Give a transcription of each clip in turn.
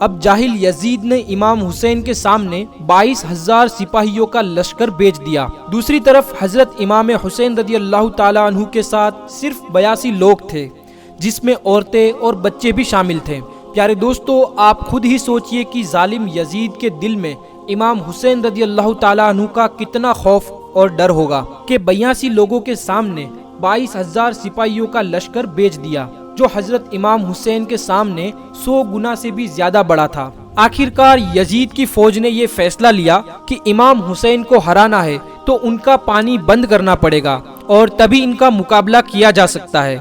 اب جاہل یزید نے امام حسین کے سامنے 22,000 سپاہیوں کا لشکر بھیج دیا۔ دوسری طرف حضرت امام حسین رضی اللہ تعالی عنہ کے ساتھ صرف 82 لوگ تھے، جس میں عورتیں اور بچے بھی شامل تھے۔ پیارے دوستو، آپ خود ہی سوچئے کہ ظالم یزید کے دل میں امام حسین رضی اللہ تعالی عنہ کا کتنا خوف اور ڈر ہوگا کہ 82 لوگوں کے سامنے 22,000 سپاہیوں کا لشکر بھیج دیا، جو حضرت امام حسین کے سامنے 100 گنا سے بھی زیادہ بڑا تھا۔ آخرکار یزید کی فوج نے یہ فیصلہ لیا کہ امام حسین کو ہرانا ہے تو ان کا پانی بند کرنا پڑے گا اور تبھی ان کا مقابلہ کیا جا سکتا ہے۔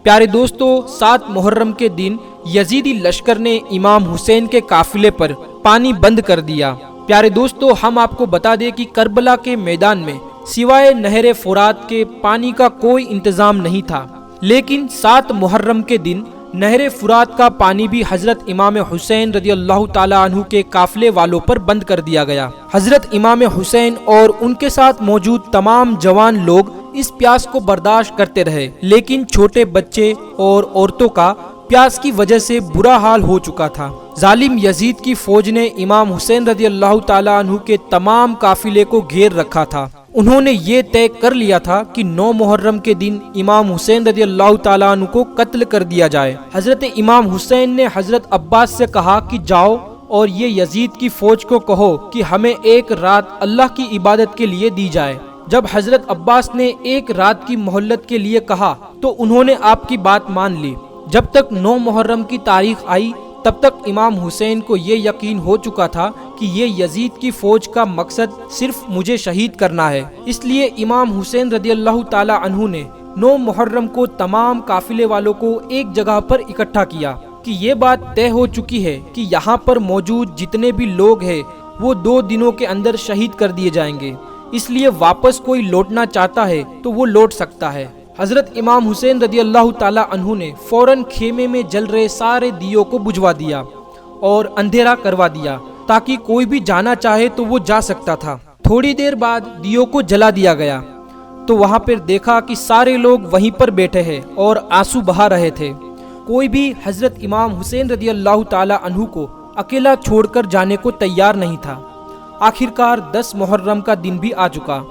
پیارے دوستو، 7 محرم کے دن یزیدی لشکر نے امام حسین کے قافلے پر پانی بند کر دیا۔ پیارے دوستو، ہم آپ کو بتا دیں کہ کربلا کے میدان میں سوائے نہر فرات کے پانی کا کوئی انتظام نہیں تھا، لیکن 7 محرم کے دن نہر فرات کا پانی بھی حضرت امام حسین رضی اللہ تعالی عنہ کے قافلے والوں پر بند کر دیا گیا۔ حضرت امام حسین اور ان کے ساتھ موجود تمام جوان لوگ اس پیاس کو برداشت کرتے رہے، لیکن چھوٹے بچے اور عورتوں کا پیاس کی وجہ سے برا حال ہو چکا تھا۔ ظالم یزید کی فوج نے امام حسین رضی اللہ تعالی عنہ کے تمام قافلے کو گھیر رکھا تھا۔ انہوں نے یہ طے کر لیا تھا کہ 9 محرم کے دن امام حسین رضی اللہ تعالی عنہ کو قتل کر دیا جائے۔ حضرت امام حسین نے حضرت عباس سے کہا کہ جاؤ اور یہ یزید کی فوج کو کہو کہ ہمیں ایک رات اللہ کی عبادت کے لیے دی جائے۔ جب حضرت عباس نے ایک رات کی مہلت کے لیے کہا تو انہوں نے آپ کی بات مان لی۔ جب تک 9 محرم کی تاریخ آئی تب تک امام حسین کو یہ یقین ہو چکا تھا کہ یہ یزید کی فوج کا مقصد صرف مجھے شہید کرنا ہے۔ اس لیے امام حسین رضی اللہ تعالی عنہ نے 9 محرم کو تمام قافلے والوں کو ایک جگہ پر اکٹھا کیا کہ یہ بات طے ہو چکی ہے کہ یہاں پر موجود جتنے بھی لوگ ہیں وہ 2 دنوں کے اندر شہید کر دیے جائیں گے، اس لیے واپس کوئی لوٹنا چاہتا ہے تو وہ لوٹ سکتا ہے۔ حضرت امام حسین رضی اللہ تعالی عنہ نے فوراً خیمے میں جل رہے سارے دیوں کو بجھوا دیا اور اندھیرا کروا دیا تاکہ کوئی بھی جانا چاہے تو وہ جا سکتا تھا۔ تھوڑی دیر بعد دیوں کو جلا دیا گیا تو وہاں پر دیکھا کہ سارے لوگ وہیں پر بیٹھے ہیں اور آنسو بہا رہے تھے۔ کوئی بھی حضرت امام حسین رضی اللہ تعالی عنہ کو اکیلا چھوڑ کر جانے کو تیار نہیں تھا۔ آخرکار 10 محرم کا دن بھی آ چکا۔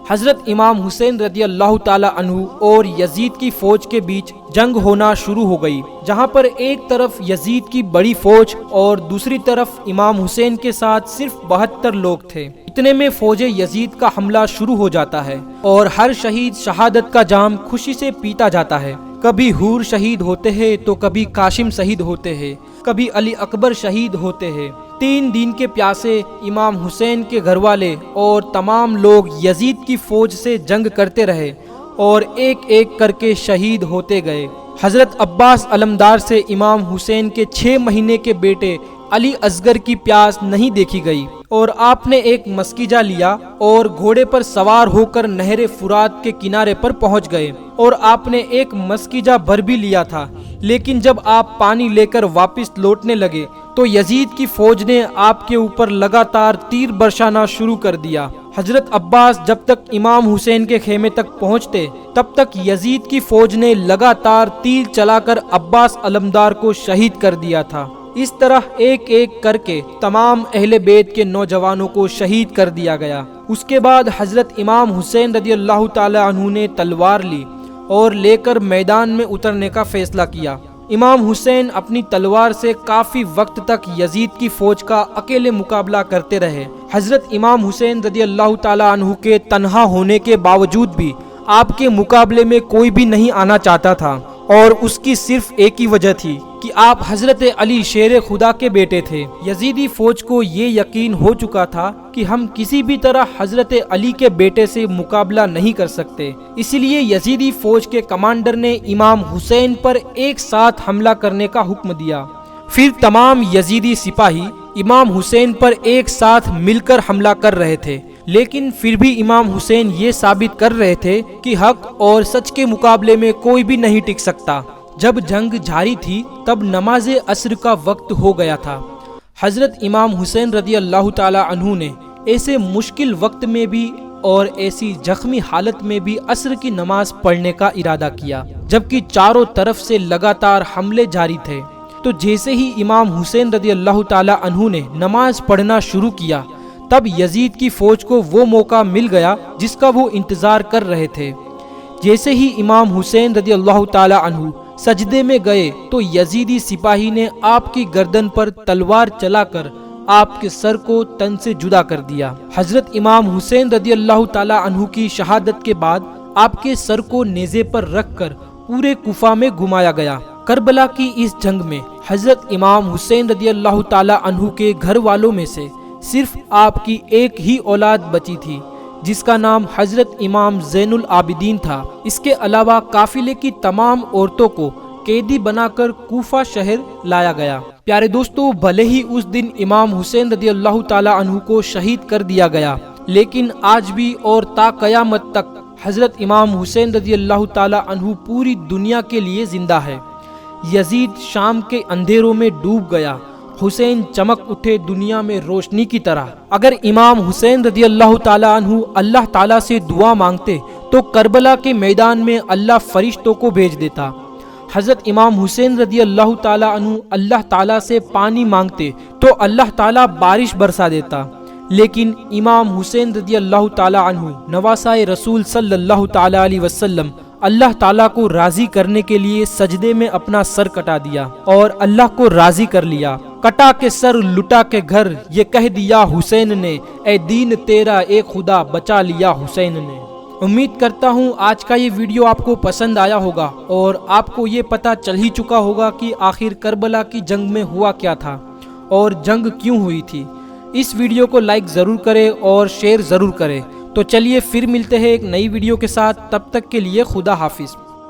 حضرت امام حسین رضی اللہ تعالی عنہ اور یزید کی فوج کے بیچ جنگ ہونا شروع ہو گئی، جہاں پر ایک طرف یزید کی بڑی فوج اور دوسری طرف امام حسین کے ساتھ صرف 72 لوگ تھے۔ اتنے میں فوج یزید کا حملہ شروع ہو جاتا ہے اور ہر شہید شہادت کا جام خوشی سے پیتا جاتا ہے۔ کبھی حور شہید ہوتے ہیں تو کبھی قاسم شہید ہوتے ہیں، کبھی علی اکبر شہید ہوتے ہیں۔ 3 دن کے پیاسے امام حسین کے گھر والے اور تمام لوگ یزید کی فوج سے جنگ کرتے رہے اور ایک ایک کر کے شہید ہوتے گئے۔ حضرت عباس علمدار سے امام حسین کے 6 مہینے کے بیٹے علی اصغر کی پیاس نہیں دیکھی گئی اور آپ نے ایک مسکیجہ لیا اور گھوڑے پر سوار ہو کر نہر فرات کے کنارے پر پہنچ گئے اور آپ نے ایک مسکیجہ بھر بھی لیا تھا، لیکن جب آپ پانی لے کر واپس لوٹنے لگے تو یزید کی فوج نے آپ کے اوپر لگاتار تیر برسانا شروع کر دیا۔ حضرت عباس جب تک امام حسین کے خیمے تک پہنچتے تب تک یزید کی فوج نے لگاتار تیر چلا کر عباس علمدار کو شہید کر دیا تھا۔ اس طرح ایک ایک کر کے تمام اہل بیت کے نوجوانوں کو شہید کر دیا گیا۔ اس کے بعد حضرت امام حسین رضی اللہ تعالی عنہ نے تلوار لی اور لے کر میدان میں اترنے کا فیصلہ کیا۔ امام حسین اپنی تلوار سے کافی وقت تک یزید کی فوج کا اکیلے مقابلہ کرتے رہے۔ حضرت امام حسین رضی اللہ تعالی عنہ کے تنہا ہونے کے باوجود بھی آپ کے مقابلے میں کوئی بھی نہیں آنا چاہتا تھا، اور اس کی صرف ایک ہی وجہ تھی کہ آپ حضرت علی شیر خدا کے بیٹے تھے۔ یزیدی فوج کو یہ یقین ہو چکا تھا کہ ہم کسی بھی طرح حضرت علی کے بیٹے سے مقابلہ نہیں کر سکتے، اسی لیے یزیدی فوج کے کمانڈر نے امام حسین پر ایک ساتھ حملہ کرنے کا حکم دیا۔ پھر تمام یزیدی سپاہی امام حسین پر ایک ساتھ مل کر حملہ کر رہے تھے، لیکن پھر بھی امام حسین یہ ثابت کر رہے تھے کہ حق اور سچ کے مقابلے میں کوئی بھی نہیں ٹک سکتا۔ جب جنگ جاری تھی تب نماز عصر کا وقت ہو گیا تھا۔ حضرت امام حسین رضی اللہ تعالی عنہ نے ایسے مشکل وقت میں بھی اور ایسی زخمی حالت میں بھی عصر کی نماز پڑھنے کا ارادہ کیا، جبکہ چاروں طرف سے لگاتار حملے جاری تھے۔ تو جیسے ہی امام حسین رضی اللہ تعالی عنہ نے نماز پڑھنا شروع کیا تب یزید کی فوج کو وہ موقع مل گیا جس کا وہ انتظار کر رہے تھے۔ جیسے ہی امام حسین رضی اللہ تعالی عنہ سجدے میں گئے تو یزیدی سپاہی نے آپ کی گردن پر تلوار چلا کر آپ کے سر کو تن سے جدا کر دیا۔ حضرت امام حسین رضی اللہ تعالی عنہ کی شہادت کے بعد آپ کے سر کو نیزے پر رکھ کر پورے کوفہ میں گھمایا گیا۔ کربلا کی اس جنگ میں حضرت امام حسین رضی اللہ تعالی عنہ کے گھر والوں میں سے صرف آپ کی ایک ہی اولاد بچی تھی جس کا نام حضرت امام زین العابدین تھا۔ اس کے علاوہ قافلے کی تمام عورتوں کو قیدی بنا کر کوفہ شہر لایا گیا۔ پیارے دوستو، بھلے ہی اس دن امام حسین رضی اللہ تعالی عنہ کو شہید کر دیا گیا، لیکن آج بھی اور تا قیامت تک حضرت امام حسین رضی اللہ تعالی عنہ پوری دنیا کے لیے زندہ ہے۔ یزید شام کے اندھیروں میں ڈوب گیا، حسین چمک اٹھے دنیا میں روشنی کی طرح۔ اگر امام حسین رضی اللہ تعالی عنہ اللہ تعالیٰ سے دعا مانگتے تو کربلا کے میدان میں اللہ فرشتوں کو بھیج دیتا۔ حضرت امام حسین رضی اللہ تعالی عنہ اللہ تعالیٰ سے پانی مانگتے تو اللہ تعالیٰ بارش برسا دیتا، لیکن امام حسین رضی اللہ تعالی عنہ نواسۂ رسول صلی اللہ تعالی علیہ وسلم اللہ تعالیٰ کو راضی کرنے کے لیے سجدے میں اپنا سر کٹا دیا اور اللہ کو راضی کر لیا۔ کٹا کے سر لٹا کے گھر، یہ کہہ دیا حسین نے، اے دین تیرا اے خدا بچا لیا حسین نے۔ امید کرتا ہوں آج کا یہ ویڈیو آپ کو پسند آیا ہوگا اور آپ کو یہ پتہ چل ہی چکا ہوگا کہ آخر کربلا کی جنگ میں ہوا کیا تھا اور جنگ کیوں ہوئی تھی۔ اس ویڈیو کو لائک ضرور کریں اور شیئر ضرور کریں۔ تو چلیے پھر ملتے ہیں ایک نئی ویڈیو کے ساتھ، تب تک کے لیے خدا حافظ۔